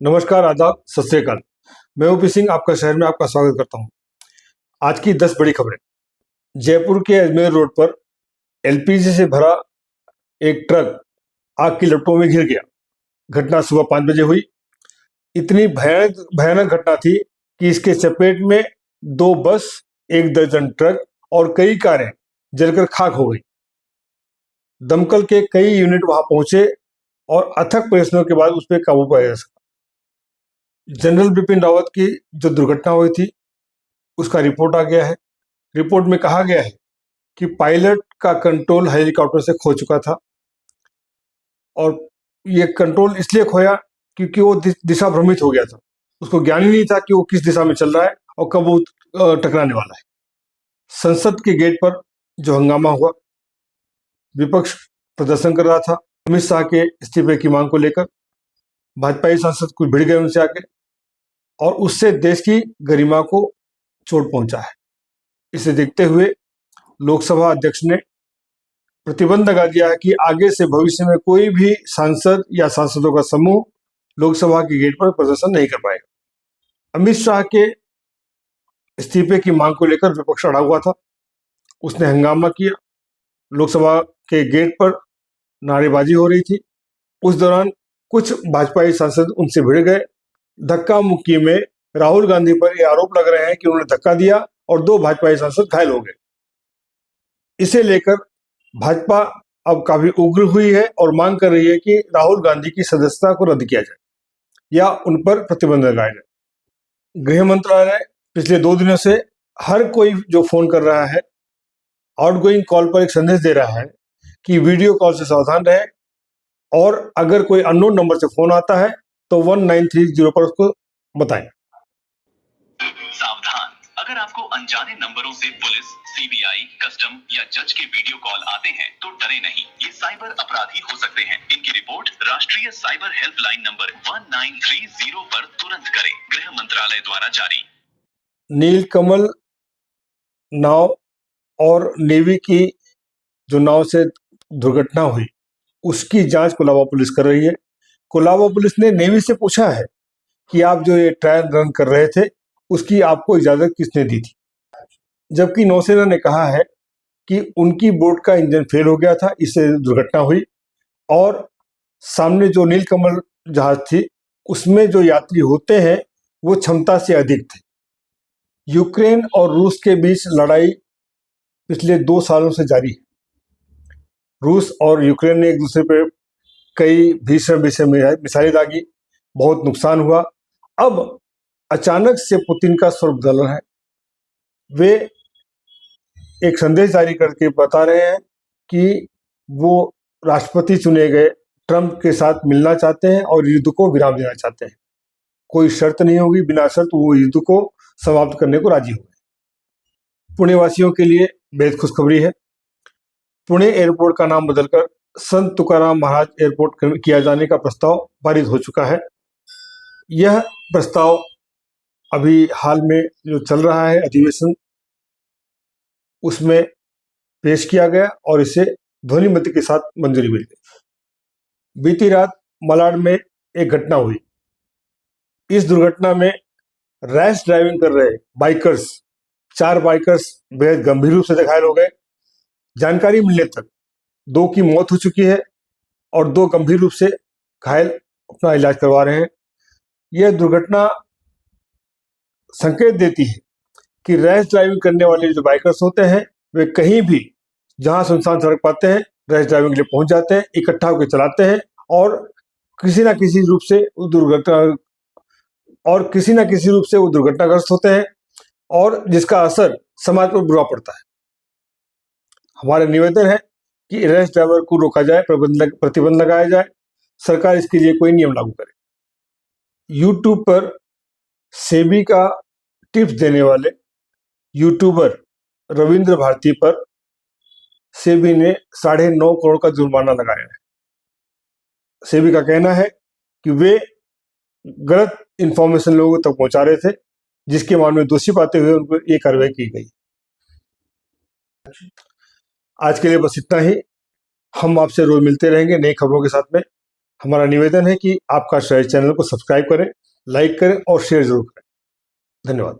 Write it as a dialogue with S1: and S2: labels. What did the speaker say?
S1: नमस्कार, आदाब, सत श्री अकाल। मैं ओपी सिंह आपका शहर में आपका स्वागत करता हूं। आज की 10 बड़ी खबरें। जयपुर के अजमेर रोड पर एलपीजी से भरा एक ट्रक आग की लपटों में घिर गया। घटना सुबह 5 बजे हुई। इतनी भयानक भयानक घटना थी कि इसके चपेट में 2 बस, 1 दर्जन ट्रक और कई कारें जलकर खाक हो गई। दमकल के कई यूनिट वहां पहुंचे और अथक प्रयत्नों के बाद उस पर काबू पाया जा सका। जनरल बिपिन रावत की जो दुर्घटना हुई थी उसका रिपोर्ट आ गया है। रिपोर्ट में कहा गया है कि पायलट का कंट्रोल हेलीकॉप्टर से खो चुका था और ये कंट्रोल इसलिए खोया क्योंकि वो दिशा भ्रमित हो गया था। उसको ज्ञान ही नहीं था कि वो किस दिशा में चल रहा है और कब वो टकराने वाला है। संसद के गेट पर जो हंगामा हुआ, विपक्ष प्रदर्शन कर रहा था अमित शाह के इस्तीफे की मांग को लेकर। भाजपाई सांसद कुछ भिड़ गए उनसे आके और उससे देश की गरिमा को चोट पहुंचा है। इसे देखते हुए लोकसभा अध्यक्ष ने प्रतिबंध लगा दिया है कि आगे से भविष्य में कोई भी सांसद या सांसदों का समूह लोकसभा के गेट पर प्रदर्शन नहीं कर पाएगा। अमित शाह के इस्तीफे की मांग को लेकर विपक्ष अड़ा हुआ था। उसने हंगामा किया। लोकसभा के गेट पर नारेबाजी हो रही थी। उस दौरान कुछ भाजपाई सांसद उनसे भिड़ गए। धक्का मुक्की में राहुल गांधी पर यह आरोप लग रहे हैं कि उन्होंने धक्का दिया और 2 भाजपाई सांसद घायल हो गए। इसे लेकर भाजपा अब काफी उग्र हुई है और मांग कर रही है कि राहुल गांधी की सदस्यता को रद्द किया जाए या उन पर प्रतिबंध लगाया जाए। गृह मंत्रालय पिछले 2 दिनों से हर कोई जो फोन कर रहा है, आउटगोइंग कॉल पर एक संदेश दे रहा है कि वीडियो कॉल से सावधान रहे और अगर कोई अननोन नंबर से फोन आता है तो 1930 पर उसको बताएं।
S2: सावधान, अगर आपको अनजाने नंबरों से पुलिस, सीबीआई, कस्टम या जज के वीडियो कॉल आते हैं तो डरे नहीं। ये साइबर अपराधी हो सकते हैं। इनकी रिपोर्ट राष्ट्रीय साइबर हेल्पलाइन नंबर 1930 पर तुरंत करें। गृह मंत्रालय द्वारा जारी।
S1: नीलकमल नाव और नेवी की जो नाव से दुर्घटना हुई उसकी जांच कोलाबा पुलिस कर रही है। कोलाबा पुलिस ने नेवी से पूछा है कि आप जो ये ट्रायल रन कर रहे थे उसकी आपको इजाजत किसने दी थी, जबकि नौसेना ने कहा है कि उनकी बोट का इंजन फेल हो गया था, इससे दुर्घटना हुई और सामने जो नीलकमल जहाज थी उसमें जो यात्री होते हैं वो क्षमता से अधिक थे। यूक्रेन और रूस के बीच लड़ाई पिछले 2 सालों से जारी है। रूस और यूक्रेन ने एक दूसरे पे कई भीषण मिसाइलें दागी, बहुत नुकसान हुआ। अब अचानक से पुतिन का स्वर बदल रहा है। वे एक संदेश जारी करके बता रहे हैं कि वो राष्ट्रपति चुने गए ट्रंप के साथ मिलना चाहते हैं और युद्ध को विराम देना चाहते हैं। कोई शर्त नहीं होगी, बिना शर्त वो युद्ध को समाप्त करने को राजी हो गए। पुणे वासियों के लिए बेहद खुशखबरी है। पुणे एयरपोर्ट का नाम बदलकर संत तुकाराम महाराज एयरपोर्ट किया जाने का प्रस्ताव पारित हो चुका है। यह प्रस्ताव अभी हाल में जो चल रहा है अधिवेशन उसमें पेश किया गया और इसे ध्वनिमत के साथ मंजूरी मिल गई। बीती रात मलाड में एक घटना हुई। इस दुर्घटना में रैश ड्राइविंग कर रहे बाइकर्स, 4 बाइकर्स बेहद गंभीर रूप से घायल हो गए। जानकारी मिलने तक 2 की मौत हो चुकी है और 2 गंभीर रूप से घायल अपना इलाज करवा रहे हैं। यह दुर्घटना संकेत देती है कि रैश ड्राइविंग करने वाले जो बाइकर्स होते हैं वे कहीं भी जहां सुनसान सड़क पाते हैं रैश ड्राइविंग के लिए पहुंच जाते हैं, इकट्ठा होकर चलाते हैं और किसी ना किसी रूप से वो दुर्घटनाग्रस्त होते हैं और जिसका असर समाज पर बुरा पड़ता है। हमारा निवेदन है कि रैश ड्राइवर को रोका जाए, प्रतिबंध लगाया जाए, सरकार इसके लिए कोई नियम लागू करे। यूट्यूब पर सेबी का टिप्स देने वाले यूट्यूबर रविंद्र भारती पर सेबी ने 9.5 करोड़ का जुर्माना लगाया है। सेबी का कहना है कि वे गलत इंफॉर्मेशन लोगों तक पहुंचा रहे थे, जिसके मामले में दोषी पाते हुए उन पर यह कार्रवाई की गई। आज के लिए बस इतना ही। हम आपसे रोज मिलते रहेंगे नई खबरों के साथ में। हमारा निवेदन है कि आपका चैनल को सब्सक्राइब करें, लाइक करें और शेयर जरूर करें। धन्यवाद।